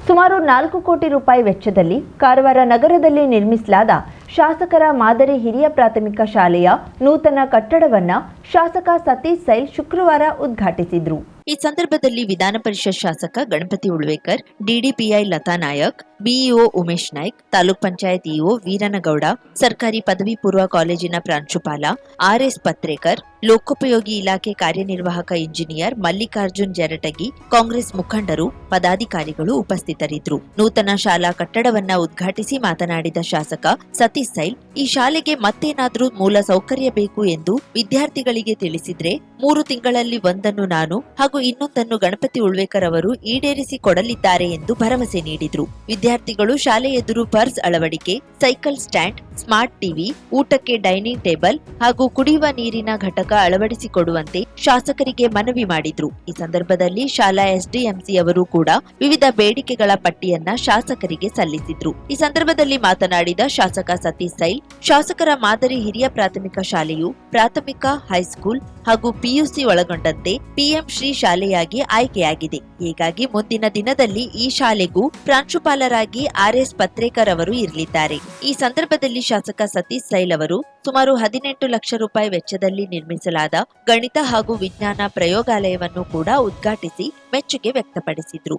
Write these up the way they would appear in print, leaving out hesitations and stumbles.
ಸುಮಾರು 4 ಕೋಟಿ ರೂಪಾಯಿ ವೆಚ್ಚದಲ್ಲಿ ಕಾರವಾರ ನಗರದಲ್ಲಿ ನಿರ್ಮಿಸಲಾದ ಶಾಸಕರ ಮಾದರಿ ಹಿರಿಯ ಪ್ರಾಥಮಿಕ ಶಾಲೆಯ ನೂತನ ಕಟ್ಟಡವನ್ನು ಶಾಸಕ ಸತೀಶ್ ಸೈಲ್ ಶುಕ್ರವಾರ ಉದ್ಘಾಟಿಸಿದರು. ಈ ಸಂದರ್ಭದಲ್ಲಿ ವಿಧಾನ ಪರಿಷತ್ ಶಾಸಕ Ganapati Ulvekar, DDPI Latha Nayak, BEO Umesh Naik, taluk panchayat EO Veeranagouda, ಸರ್ಕಾರಿ ಪದವಿ ಪೂರ್ವ ಕಾಲೇಜಿನ ಪ್ರಾಂಶುಪಾಲ ಆರ್ಎಸ್ ಪತ್ರೇಕರ್, ಲೋಕೋಪಯೋಗಿ ಇಲಾಖೆ ಕಾರ್ಯನಿರ್ವಾಹಕ ಇಂಜಿನಿಯರ್ ಮಲ್ಲಿಕಾರ್ಜುನ್ ಜರಟಗಿ, ಕಾಂಗ್ರೆಸ್ ಮುಖಂಡರು, ಪದಾಧಿಕಾರಿಗಳು ಉಪಸ್ಥಿತರಿದ್ದರು. ನೂತನ ಶಾಲಾ ಕಟ್ಟಡವನ್ನ ಉದ್ಘಾಟಿಸಿ ಮಾತನಾಡಿದ ಶಾಸಕ ಸತೀಶ್ ಸೈಲ್, ಈ ಶಾಲೆಗೆ ಮತ್ತೇನಾದ್ರೂ ಮೂಲ ಸೌಕರ್ಯ ಬೇಕು ಎಂದು ವಿದ್ಯಾರ್ಥಿಗಳಿಗೆ ತಿಳಿಸಿದ್ರೆ 3 ತಿಂಗಳಲ್ಲಿ ಒಂದನ್ನು ನಾನು ಹಾಗೂ ಇನ್ನೊಂದನ್ನು ಗಣಪತಿ ಉಳ್ವೇಕರ್ ಅವರು ಈಡೇರಿಸಿ ಕೊಡಲಿದ್ದಾರೆ ಎಂದು ಭರವಸೆ ನೀಡಿದರು. ವಿದ್ಯಾರ್ಥಿಗಳು ಶಾಲೆ ಎದುರು ಪರ್ಸ್ ಅಳವಡಿಕೆ, ಸೈಕಲ್ ಸ್ಟ್ಯಾಂಡ್, ಸ್ಮಾರ್ಟ್ ಟಿವಿ, ಊಟಕ್ಕೆ ಡೈನಿಂಗ್ ಟೇಬಲ್ ಹಾಗೂ ಕುಡಿಯುವ ನೀರಿನ ಘಟಕ ಅಳವಡಿಸಿಕೊಡುವಂತೆ ಶಾಸಕರಿಗೆ ಮನವಿ ಮಾಡಿದ್ರು. ಈ ಸಂದರ್ಭದಲ್ಲಿ ಶಾಲಾ ಎಸ್ಡಿಎಂಸಿ ಅವರು ಕೂಡ ವಿವಿಧ ಬೇಡಿಕೆಗಳ ಪಟ್ಟಿಯನ್ನ ಶಾಸಕರಿಗೆ ಸಲ್ಲಿಸಿದ್ರು. ಈ ಸಂದರ್ಭದಲ್ಲಿ ಮಾತನಾಡಿದ ಶಾಸಕ ಸತೀಶ್ ಸೈಲ್, ಶಾಸಕರ ಮಾದರಿ ಹಿರಿಯ ಪ್ರಾಥಮಿಕ ಶಾಲೆಯು ಪ್ರಾಥಮಿಕ, ಹೈಸ್ಕೂಲ್ ಹಾಗೂ ಪಿಯುಸಿ ಒಳಗೊಂಡಂತೆ ಪಿಎಂ ಶ್ರೀ ಶಾಲೆಯಾಗಿ ಆಯ್ಕೆಯಾಗಿದೆ. ಹೀಗಾಗಿ ಮುಂದಿನ ದಿನದಲ್ಲಿ ಈ ಶಾಲೆಗೂ ಪ್ರಾಂಶುಪಾಲರಾಗಿ ಆರ್ಎಸ್ ಪತ್ರೇಕರ್ ಅವರು ಇರಲಿದ್ದಾರೆ. ಈ ಸಂದರ್ಭದಲ್ಲಿ ಶಾಸಕ ಸತೀಶ್ ಸೈಲ್ ಅವರು ಸುಮಾರು 18 ಲಕ್ಷ ರೂಪಾಯಿ ವೆಚ್ಚದಲ್ಲಿ ನಿರ್ಮಿಸಲಾದ ಗಣಿತ ಹಾಗೂ ವಿಜ್ಞಾನ ಪ್ರಯೋಗಾಲಯವನ್ನು ಕೂಡ ಉದ್ಘಾಟಿಸಿ ಮೆಚ್ಚುಗೆ ವ್ಯಕ್ತಪಡಿಸಿದ್ರು.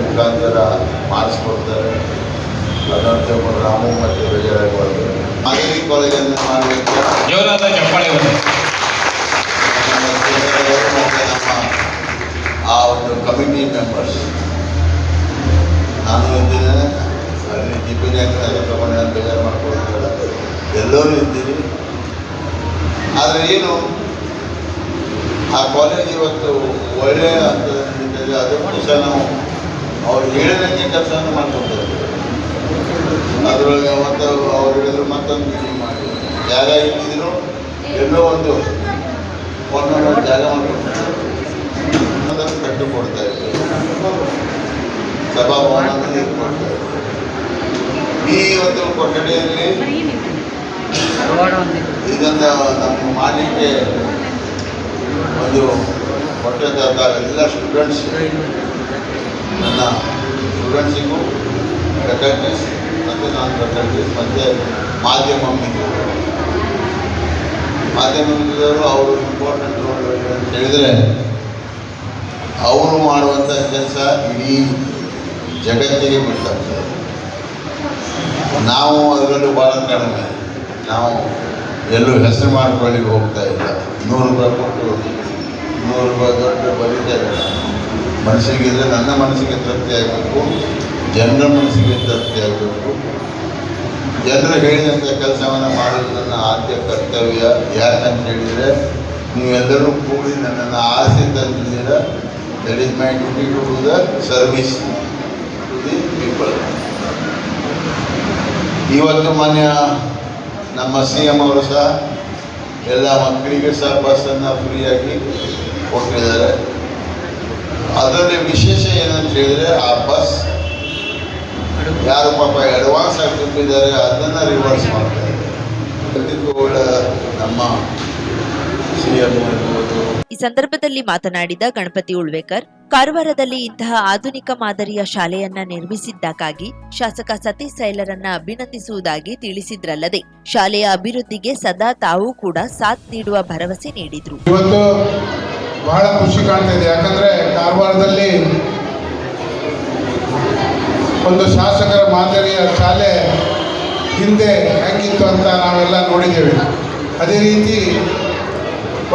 ಮುಖಾಂತರ ಮಾಡಿಸ್ಕೊಡ್ತಾರೆ. ಅದರಂತೆ ರಾಮು ಮತ್ತು ಬೇಜಾರಾಗಬಾರ್ದು. ಮಾದರಿ ಕಾಲೇಜನ್ನು ಮಾಡಲಿಕ್ಕೆ ಆ ಒಂದು ಕಮಿಟಿ ಮೆಂಬರ್ಸ್ ನಾನು ಇದ್ದೇನೆ, ಅಲ್ಲಿ ಜಿಪಿನ ತಗೊಂಡು ನಾನು ಬೇಜಾರು ಮಾಡ್ಕೊಳ್ತಾರೆ, ಎಲ್ಲರೂ ಇದ್ದೀರಿ. ಆದರೆ ಏನು ಆ ಕಾಲೇಜ್ ಇವತ್ತು ಒಳ್ಳೆಯ ಹಂತದಲ್ಲಿ ಅದಕ್ಕೂ ಸಹ ನಾವು ಅವ್ರು ಹೇಳಿದಂಗೆ ಕೆಲಸವನ್ನು ಮಾಡ್ಕೊಳ್ತಾರೆ. ಅದರೊಳಗೆ ಮತ್ತು ಅವ್ರು ಹೇಳಿದ್ರು ಮತ್ತೊಂದು ಮೀಟಿಂಗ್ ಮಾಡಿ ಜಾಗ ಇಟ್ಟಿದ್ರು, ಎಲ್ಲೋ ಒಂದು ಒಂದು ಜಾಗ ಮಾಡ್ಕೊಡ್ತಾರೆ, ಅದನ್ನು ಕಟ್ಟು ಕೊಡ್ತಾ ಇದ್ದೀವಿ, ಸಭಾಭವನವನ್ನು ಕೊಡ್ತಾ ಇದ್ದೀವಿ. ಈ ಒಂದು ಕೊಠಡಿಯಲ್ಲಿ ಇದನ್ನು ನಮ್ಮ ಮಾಡಲಿಕ್ಕೆ ಒಂದು ಕೊಟ್ಟಂಥ ಎಲ್ಲ ಸ್ಟೂಡೆಂಟ್ಸ್, ನನ್ನ ಸ್ಟೂಡೆಂಟ್ಸಿಗೂ ಫ್ಯಾಕಲ್ಟೀಸ್ ಮತ್ತು ನಾನ್ ಫ್ಯಾಕಲ್ಟೀಸ್ ಮತ್ತು ಮಾಧ್ಯಮ ಮಿತ್ರರು ಅವರು ಇಂಪಾರ್ಟೆಂಟ್ ರೋಲ್ ಅಂತ ಹೇಳಿದರೆ, ಅವರು ಮಾಡುವಂಥ ಕೆಲಸ ಇಡೀ ಜಗತ್ತಿಗೆ ಬಿಡ್ತಾರೆ. ನಾವು ಅದರಲ್ಲೂ ಭಾಳ ಕಡಿಮೆ, ನಾವು ಎಲ್ಲೂ ಹೆಸರು ಮಾಡ್ಕೊಳ್ಳಿಕ್ಕೆ ಹೋಗ್ತಾ ಇಲ್ಲ. 100 ರೂಪಾಯಿ ಕೊಟ್ಟು 100 ರೂಪಾಯಿ ದೊಡ್ಡ ಬರೀತಾ ಇಲ್ಲ. ಮನಸ್ಸಿಗಿದ್ರೆ ನನ್ನ ಮನಸ್ಸಿಗೆ ತೃಪ್ತಿ ಆಗಬೇಕು, ಜನರ ಮನಸ್ಸಿಗೆ ತೃಪ್ತಿ ಆಗಬೇಕು. ಜನರು ಹೇಳಿದಂಥ ಕೆಲಸವನ್ನು ಮಾಡೋದು ನನ್ನ ಆದ್ಯ ಕರ್ತವ್ಯ. ಯಾಕಂತ ಹೇಳಿದರೆ, ನೀವೆಲ್ಲರೂ ಕೂಡಿ ನನ್ನನ್ನು ಆಸೆ ತಂದಿದ್ದೀರ. That is my duty to do the service to the people. ಇವತ್ತು ಮಾನ್ಯ ನಮ್ಮ CM ಅವರು ಸಹ ಎಲ್ಲ ಮಕ್ಕಳಿಗೆ ಸಹ ಬಸ್ಸನ್ನು ಫ್ರೀಯಾಗಿ ಕೊಟ್ಟಿದ್ದಾರೆ. ಅದರಲ್ಲಿ ವಿಶೇಷ ಏನಂತ ಹೇಳಿದರೆ, ಆ ಬಸ್ ಯಾರು ಪಾಪ ಅಡ್ವಾನ್ಸ್ ಆಗಿ ತುಂಬಿದ್ದಾರೆ ಅದನ್ನು ರಿವರ್ಸ್ ಮಾಡ್ತಾ ಇದ್ದಾರೆ. ನಮ್ಮ CM ಇರ್ಬೋದು. ಈ ಸಂದರ್ಭದಲ್ಲಿ ಮಾತನಾಡಿದ ಗಣಪತಿ ಉಳ್ವೇಕರ್, ಕಾರವಾರದಲ್ಲಿ ಇಂತಹ ಆಧುನಿಕ ಮಾದರಿಯ ಶಾಲೆಯನ್ನ ನಿರ್ಮಿಸಿದ್ದಕ್ಕಾಗಿ ಶಾಸಕ ಸತೀಶ್ ಸೈಲರನ್ನ ಅಭಿನಂದಿಸುವುದಾಗಿ ತಿಳಿಸಿದ್ರಲ್ಲದೆ, ಶಾಲೆಯ ಅಭಿವೃದ್ಧಿಗೆ ಸದಾ ತಾವು ಕೂಡ ಸಾಥ್ ನೀಡುವ ಭರವಸೆ ನೀಡಿದ್ರು. ಇವತ್ತು ಬಹಳ ಖುಷಿ ಕಾಣ್ತಾ ಇದೆ. ಯಾಕಂದ್ರೆ ಕಾರವಾರದಲ್ಲಿ ಒಂದು ಶಾಸಕರ ಮಾದರಿಯ ಶಾಲೆ ಹಿಂದೆ ಹೆಂಗಿತ್ತು ಅಂತ ನಾವೆಲ್ಲ ನೋಡಿದ್ದೇವೆ. ಅದೇ ರೀತಿ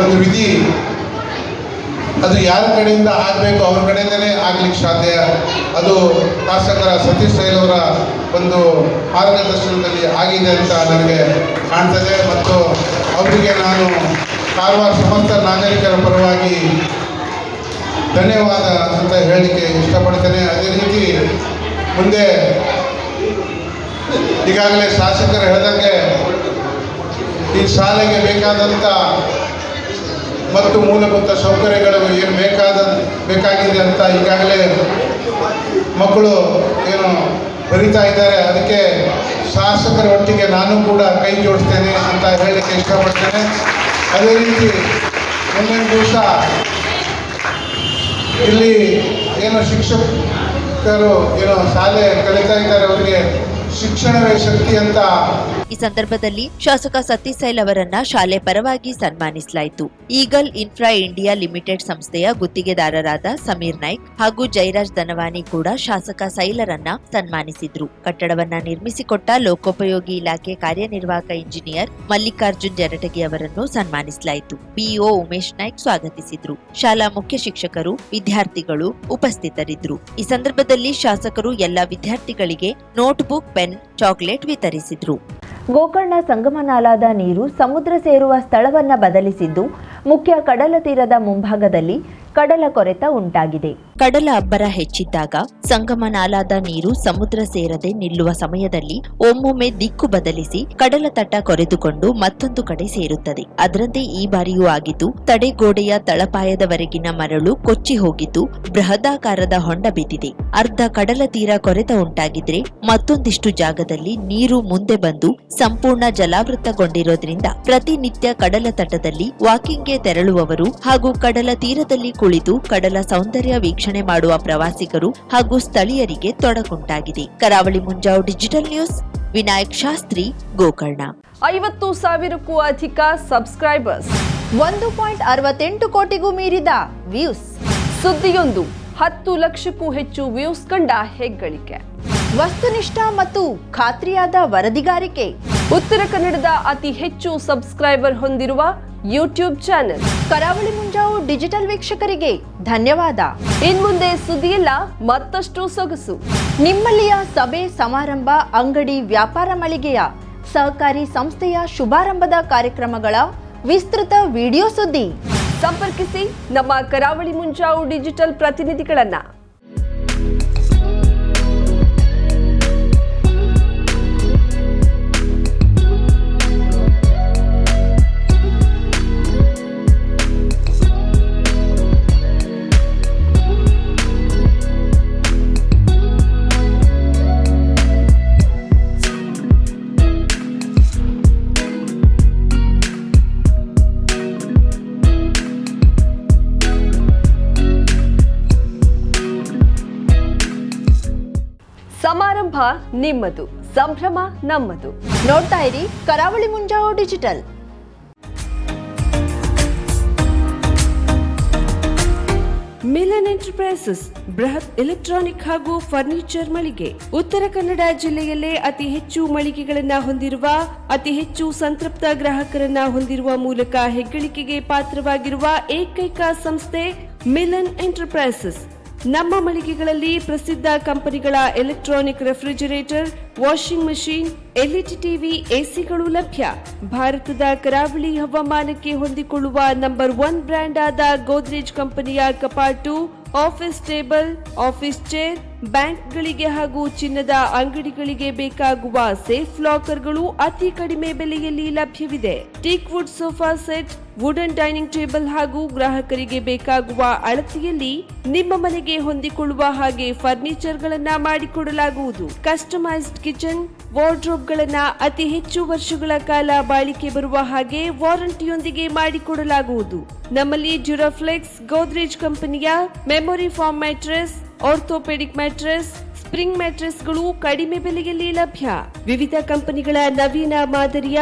ಒಂದು ವಿಧಿ ಅದು ಯಾರ ಕಡೆಯಿಂದ ಆಗಬೇಕು ಅವ್ರ ಕಡೆಯಿಂದಲೇ ಆಗಲಿಕ್ಕೆ ಸಾಧ್ಯ. ಅದು ಶಾಸಕರ ಸತೀಶ್ ಸೈಲ್ ಅವರ ಒಂದು ಮಾರ್ಗದರ್ಶನದಲ್ಲಿ ಆಗಿದೆ ಅಂತ ನನಗೆ ಕಾಣ್ತದೆ. ಮತ್ತು ಅವರಿಗೆ ನಾನು ಕಾರವಾರ ಸಮಸ್ತ ನಾಗರಿಕರ ಪರವಾಗಿ ಧನ್ಯವಾದ ಅಂತ ಹೇಳಲಿಕ್ಕೆ ಇಷ್ಟಪಡ್ತೇನೆ. ಅದೇ ರೀತಿ ಮುಂದೆ ಈಗಾಗಲೇ ಶಾಸಕರು ಹೇಳಿದಂಗೆ ಈ ಶಾಲೆಗೆ ಬೇಕಾದಂಥ ಮತ್ತು ಮೂಲಭೂತ ಸೌಕರ್ಯಗಳು ಏನು ಬೇಕಾಗಿದೆ ಅಂತ ಈಗಾಗಲೇ ಮಕ್ಕಳು ಏನು ಬರಿತಾ ಇದ್ದಾರೆ. ಅದಕ್ಕೆ ಶಾಸಕರ ಒಟ್ಟಿಗೆ ನಾನು ಕೂಡ ಕೈ ಜೋಡಿಸ್ತೇನೆ ಅಂತ ಹೇಳಲಿಕ್ಕೆ ಇಷ್ಟಪಡ್ತೇನೆ. ಅದೇ ರೀತಿ ಮುಂದಿನ ದಿವಸ ಇಲ್ಲಿ ಏನೋ ಶಿಕ್ಷಕರು ಏನೋ ಶಾಲೆ ಕಲಿತಾ ಇದ್ದಾರೆ, ಅವರಿಗೆ ಶಿಕ್ಷಣವೇ ಶಕ್ತಿ ಅಂತ. ಈ ಸಂದರ್ಭದಲ್ಲಿ ಶಾಸಕ ಸತೀಶ್ ಸೈಲ್ ಅವರನ್ನ ಶಾಲೆ ಪರವಾಗಿ ಸನ್ಮಾನಿಸಲಾಯಿತು. ಈಗಲ್ ಇನ್ಫ್ರಾ ಇಂಡಿಯಾ ಲಿಮಿಟೆಡ್ ಸಂಸ್ಥೆಯ ಗುತ್ತಿಗೆದಾರರಾದ ಸಮೀರ್ ನಾಯ್ಕ್ ಹಾಗೂ ಜಯರಾಜ್ ದನವಾನಿ ಕೂಡ ಶಾಸಕ ಸೈಲರನ್ನ ಸನ್ಮಾನಿಸಿದ್ರು. ಕಟ್ಟಡವನ್ನ ನಿರ್ಮಿಸಿಕೊಟ್ಟ ಲೋಕೋಪಯೋಗಿ ಇಲಾಖೆ ಕಾರ್ಯನಿರ್ವಾಹಕ ಇಂಜಿನಿಯರ್ ಮಲ್ಲಿಕಾರ್ಜುನ್ ಜರಟಗಿ ಅವರನ್ನು ಸನ್ಮಾನಿಸಲಾಯಿತು. ಬಿಇಒ ಉಮೇಶ್ ನಾಯ್ಕ್ ಸ್ವಾಗತಿಸಿದ್ರು. ಶಾಲಾ ಮುಖ್ಯ ಶಿಕ್ಷಕರು, ವಿದ್ಯಾರ್ಥಿಗಳು ಉಪಸ್ಥಿತರಿದ್ದರು. ಈ ಸಂದರ್ಭದಲ್ಲಿ ಶಾಸಕರು ಎಲ್ಲ ವಿದ್ಯಾರ್ಥಿಗಳಿಗೆ ನೋಟ್ಬುಕ್, ಪೆನ್, ಚಾಕೊಲೇಟ್ ವಿತರಿಸಿದ್ರು. ಗೋಕರ್ಣ ಸಂಗಮ ನಾಲಾದ ನೀರು ಸಮುದ್ರ ಸೇರುವ ಸ್ಥಳವನ್ನ ಬದಲಿಸಿದ್ದು, ಮುಖ್ಯ ಕಡಲ ತೀರದ ಮುಂಭಾಗದಲ್ಲಿ ಕಡಲ ಕೊರೆತ ಉಂಟಾಗಿದೆ. ಕಡಲ ಅಬ್ಬರ ಹೆಚ್ಚಿದ್ದಾಗ ಸಂಗಮ ನಾಲಾದ ನೀರು ಸಮುದ್ರ ಸೇರದೆ ನಿಲ್ಲುವ ಸಮಯದಲ್ಲಿ ಒಮ್ಮೊಮ್ಮೆ ದಿಕ್ಕು ಬದಲಿಸಿ ಕಡಲ ತಟ ಕೊರೆದುಕೊಂಡು ಮತ್ತೊಂದು ಕಡೆ ಸೇರುತ್ತದೆ. ಅದರಂತೆ ಈ ಬಾರಿಯೂ ಆಗಿದ್ದು, ತಡೆಗೋಡೆಯ ತಳಪಾಯದವರೆಗಿನ ಮರಳು ಕೊಚ್ಚಿ ಹೋಗಿದ್ದು ಬೃಹದಾಕಾರದ ಹೊಂಡ ಬಿದ್ದಿದೆ. ಅರ್ಧ ಕಡಲ ತೀರ ಕೊರೆತ ಉಂಟಾಗಿದ್ರೆ ಮತ್ತೊಂದಿಷ್ಟು ಜಾಗದಲ್ಲಿ ನೀರು ಮುಂದೆ ಬಂದು ಸಂಪೂರ್ಣ ಜಲಾವೃತಗೊಂಡಿರೋದ್ರಿಂದ ಪ್ರತಿನಿತ್ಯ ಕಡಲ ತಟದಲ್ಲಿ ವಾಕಿಂಗ್ಗೆ ತೆರಳುವವರು ಹಾಗೂ ಕಡಲ ತೀರದಲ್ಲಿ ಕುಳಿತು ಕಡಲ ಸೌಂದರ್ಯ ವೀಕ್ಷಣೆ ಮಾಡುವ ಪ್ರವಾಸಿಗರು ಹಾಗೂ ಸ್ಥಳೀಯರಿಗೆ ತೊಡಕುಂಟಾಗಿದೆ. ಕರಾವಳಿ ಮುಂಜಾವು ಡಿಜಿಟಲ್ ನ್ಯೂಸ್, ವಿನಾಯಕ್ ಶಾಸ್ತ್ರಿ, ಗೋಕರ್ಣ. 50,000ಕ್ಕೂ ಅಧಿಕ ಸಬ್ಸ್ಕ್ರೈಬರ್ಸ್, 1.68 ಕೋಟಿಗೂ ಮೀರಿದ ವ್ಯೂಸ್. ಸುದ್ದಿಯೊಂದು 10 ಲಕ್ಷಕ್ಕೂ ಹೆಚ್ಚು ವ್ಯೂಸ್ ಕಂಡ ಹೆಗ್ಗಳಿಕೆ. ವಸ್ತುನಿಷ್ಠ ಮತ್ತು ಖಾತ್ರಿಯಾದ ವರದಿಗಾರಿಕೆ. ಉತ್ತರ ಕನ್ನಡದ ಅತಿ ಹೆಚ್ಚು ಸಬ್ಸ್ಕ್ರೈಬರ್ ಹೊಂದಿರುವ ಯೂಟ್ಯೂಬ್ ಚಾನೆಲ್ ಕರಾವಳಿ ಮುಂಜಾವು ಡಿಜಿಟಲ್ ವೀಕ್ಷಕರಿಗೆ ಧನ್ಯವಾದ. ಇನ್ಮುಂದೆ ಸುದ್ದಿಯಲ್ಲ ಮತ್ತಷ್ಟು ಸೊಗಸು. ನಿಮ್ಮಲ್ಲಿಯ ಸಭೆ, ಸಮಾರಂಭ, ಅಂಗಡಿ, ವ್ಯಾಪಾರ ಮಳಿಗೆಯ ಸಹಕಾರಿ ಸಂಸ್ಥೆಯ ಶುಭಾರಂಭದ ಕಾರ್ಯಕ್ರಮಗಳ ವಿಸ್ತೃತ ವಿಡಿಯೋ ಸುದ್ದಿ. ಸಂಪರ್ಕಿಸಿ ನಮ್ಮ ಕರಾವಳಿ ಮುಂಜಾವು ಡಿಜಿಟಲ್ ಪ್ರತಿನಿಧಿಗಳನ್ನ. ಸಮಾರಂಭ ನಿಮ್ಮದು, ಸಂಭ್ರಮ ನಮ್ಮದು. ನೋಡ್ತಾ ಇರಿ ಕರಾವಳಿ ಮುಂಜಾವು ಡಿಜಿಟಲ್. ಮಿಲನ್ ಎಂಟರ್ಪ್ರೈಸಸ್ ಬೃಹತ್ ಎಲೆಕ್ಟ್ರಾನಿಕ್ ಹಾಗೂ ಫರ್ನಿಚರ್ ಮಳಿಗೆ. ಉತ್ತರ ಕನ್ನಡ ಜಿಲ್ಲೆಯಲ್ಲೇ ಅತಿ ಹೆಚ್ಚು ಮಳಿಗೆಗಳನ್ನ ಹೊಂದಿರುವ, ಅತಿ ಹೆಚ್ಚು ಸಂತೃಪ್ತ ಗ್ರಾಹಕರನ್ನ ಹೊಂದಿರುವ ಮೂಲಕ ಹೆಗ್ಗಳಿಕೆಗೆ ಪಾತ್ರವಾಗಿರುವ ಏಕೈಕ ಸಂಸ್ಥೆ ಮಿಲನ್ ಎಂಟರ್ಪ್ರೈಸಸ್. ನಮ್ಮ ಮಳಿಗೆಗಳಲ್ಲಿ ಪ್ರಸಿದ್ಧ ಕಂಪನಿಗಳ electronic refrigerator, washing machine, LED TV, ಎಸಿಗಳು ಲಭ್ಯ. ಭಾರತದ ಕರಾವಳಿ ಹವಾಮಾನಕ್ಕೆ ಹೊಂದಿಕೊಳ್ಳುವ ನಂಬರ್ 1 ಬ್ರ್ಯಾಂಡ್ ಆದ ಗೋದ್ರೇಜ್ ಕಂಪನಿಯ ಕಪಾಟು, ಆಫೀಸ್ ಟೇಬಲ್, ಆಫೀಸ್ ಚೇರ್, ಬ್ಯಾಂಕ್ಗಳಿಗೆ ಹಾಗೂ ಚಿನ್ನದ ಅಂಗಡಿಗಳಿಗೆ ಬೇಕಾಗುವ ಸೇಫ್ ಲಾಕರ್ಗಳು ಅತಿ ಕಡಿಮೆ ಬೆಲೆಯಲ್ಲಿ ಲಭ್ಯವಿದೆ. Teak wood sofa set, wooden dining table ಹಾಗೂ ಗ್ರಾಹಕರಿಗೆ ಬೇಕಾಗುವ ಅಳತೆಯಲ್ಲಿ ನಿಮ್ಮ ಮನೆಗೆ ಹೊಂದಿಕೊಳ್ಳುವ ಹಾಗೆ ಫರ್ನಿಚರ್ ಗಳನ್ನ ಮಾಡಿಕೊಡಲಾಗುವುದು. ಕಸ್ಟಮೈಸ್ಡ್ ಕಿಚನ್, ವಾರ್ಡ್ರೋಬ್ ಗಳನ್ನ ಅತಿ ಹೆಚ್ಚು ವರ್ಷಗಳ ಕಾಲ ಬಾಳಿಕೆ ಬರುವ ಹಾಗೆ ವಾರಂಟಿಯೊಂದಿಗೆ ಮಾಡಿಕೊಡಲಾಗುವುದು. ನಮ್ಮಲ್ಲಿ ಡ್ಯೂರಾಫ್ಲೆಕ್ಸ್, ಗೋದ್ರೇಜ್ ಕಂಪನಿಯ memory foam mattress, orthopaedic mattress, spring ಮ್ಯಾಟ್ರೆಸ್ಗಳು ಕಡಿಮೆ ಬೆಲೆಯಲ್ಲಿ ಲಭ್ಯ. ವಿವಿಧ ಕಂಪನಿಗಳ ನವೀನ ಮಾದರಿಯ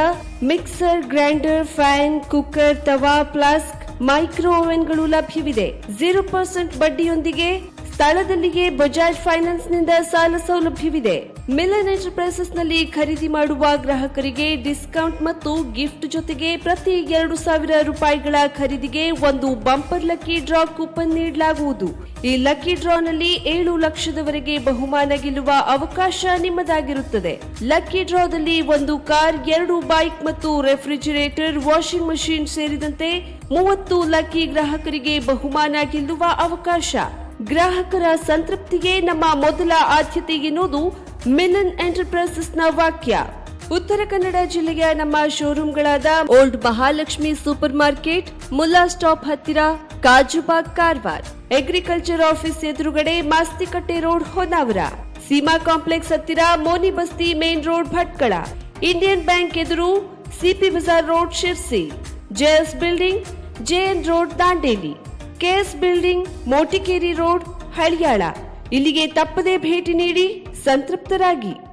ಮಿಕ್ಸರ್, ಗ್ರೈಂಡರ್, ಫ್ಯಾನ್, ಕುಕ್ಕರ್, ತವಾ, ಫ್ಲಾಸ್ಕ್, ಮೈಕ್ರೋ ಓವೆನ್ಗಳು ಲಭ್ಯವಿದೆ. 0% ಬಡ್ಡಿಯೊಂದಿಗೆ ಸ್ಥಳದಲ್ಲಿಯೇ ಬಜಾಜ್ ಫೈನಾನ್ಸ್ ನಿಂದ ಸಾಲ ಸೌಲಭ್ಯವಿದೆ. ಮಿಲನ್ ಎಂಟರ್ಪ್ರೈಸಸ್ ನಲ್ಲಿ ಖರೀದಿ ಮಾಡುವ ಗ್ರಾಹಕರಿಗೆ ಡಿಸ್ಕೌಂಟ್ ಮತ್ತು ಗಿಫ್ಟ್ ಜೊತೆಗೆ ಪ್ರತಿ 2,000 ರೂಪಾಯಿಗಳ ಖರೀದಿಗೆ ಒಂದು ಬಂಪರ್ ಲಕ್ಕಿ ಡ್ರಾ ಕೂಪನ್ ನೀಡಲಾಗುವುದು. ಈ ಲಕ್ಕಿ ಡ್ರಾ ನಲ್ಲಿ 7 ಲಕ್ಷದವರೆಗೆ ಬಹುಮಾನ ಗೆಲ್ಲುವ ಅವಕಾಶ ನಿಮ್ಮದಾಗಿರುತ್ತದೆ. ಲಕ್ಕಿ ಡ್ರಾದಲ್ಲಿ 1 ಕಾರ್, 2 ಬೈಕ್ ಮತ್ತು ರೆಫ್ರಿಜರೇಟರ್, ವಾಷಿಂಗ್ ಮಷೀನ್ ಸೇರಿದಂತೆ 30 ಲಕ್ಕಿ ಗ್ರಾಹಕರಿಗೆ ಬಹುಮಾನ ಗೆಲ್ಲುವ ಅವಕಾಶ. ಗ್ರಾಹಕರ ಸಂತೃಪ್ತಿಗೆ ನಮ್ಮ ಮೊದಲ ಆದ್ಯತೆ ಎನ್ನುವುದು ಮಿಲನ್ ಎಂಟರ್ಪ್ರೈಸಸ್ ನ ವಾಕ್ಯ. ಉತ್ತರ ಕನ್ನಡ ಜಿಲ್ಲೆಯ ನಮ್ಮ ಶೋರೂಮ್ಗಳಾದ old Mahalakshmi super market, Mulla stop ಹತ್ತಿರ, ಕಾಜುಬಾಗ್, ಕಾರವಾರ, ಅಗ್ರಿಕಲ್ಚರ್ ಆಫೀಸ್ ಎದುರುಗಡೆ, ಮಾಸ್ತಿಕಟ್ಟೆ ರೋಡ್, ಹೊನ್ನಾವರ, ಸೀಮಾ ಕಾಂಪ್ಲೆಕ್ಸ್ ಹತ್ತಿರ, Moni Basti main road, Bhatkal, Indian bank ಎದುರು, CP Bazar road, Sirsi, JS building, JN road Dandeli, KS building Motikeri road Haliyal. ಇಲ್ಲಿಗೆ ತಪ್ಪದೇ ಭೇಟಿ ನೀಡಿ ಸಂತೃಪ್ತರಾಗಿ.